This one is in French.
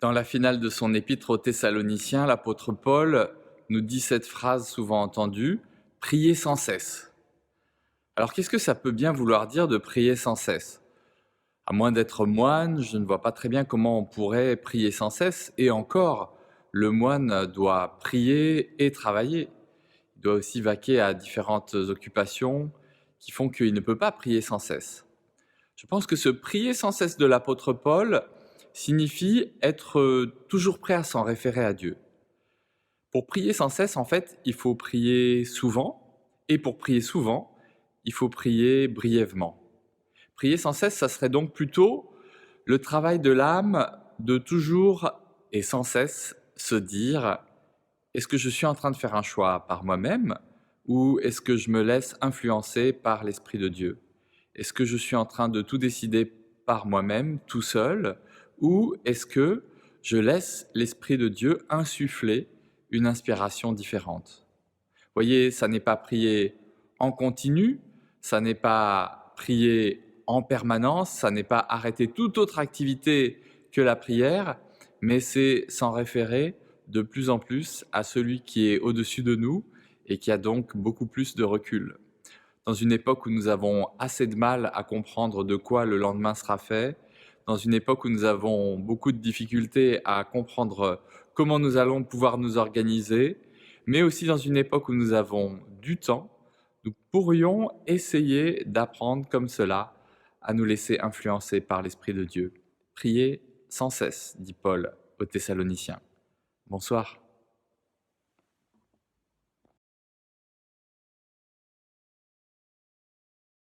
Dans la finale de son épître aux Thessaloniciens, l'apôtre Paul nous dit cette phrase souvent entendue, « Priez sans cesse ». Alors qu'est-ce que ça peut bien vouloir dire de prier sans cesse? À moins d'être moine, je ne vois pas très bien comment on pourrait prier sans cesse. Et encore, le moine doit prier et travailler. Il doit aussi vaquer à différentes occupations qui font qu'il ne peut pas prier sans cesse. Je pense que ce prier sans cesse de l'apôtre Paul signifie être toujours prêt à s'en référer à Dieu. Pour prier sans cesse, en fait, il faut prier souvent, et pour prier souvent, il faut prier brièvement. Prier sans cesse, ça serait donc plutôt le travail de l'âme de toujours et sans cesse se dire « Est-ce que je suis en train de faire un choix par moi-même ou est-ce que je me laisse influencer par l'Esprit de Dieu ? Est-ce que je suis en train de tout décider par moi-même, tout seul, ou est-ce que je laisse l'Esprit de Dieu insuffler une inspiration différente ?» Vous voyez, ça n'est pas prier en continu, ça n'est pas prier en permanence, ça n'est pas arrêter toute autre activité que la prière, mais c'est s'en référer de plus en plus à celui qui est au-dessus de nous et qui a donc beaucoup plus de recul. Dans une époque où nous avons assez de mal à comprendre de quoi le lendemain sera fait, dans une époque où nous avons beaucoup de difficultés à comprendre comment nous allons pouvoir nous organiser, mais aussi dans une époque où nous avons du temps, nous pourrions essayer d'apprendre comme cela à nous laisser influencer par l'Esprit de Dieu. Priez sans cesse, dit Paul aux Thessaloniciens. Bonsoir.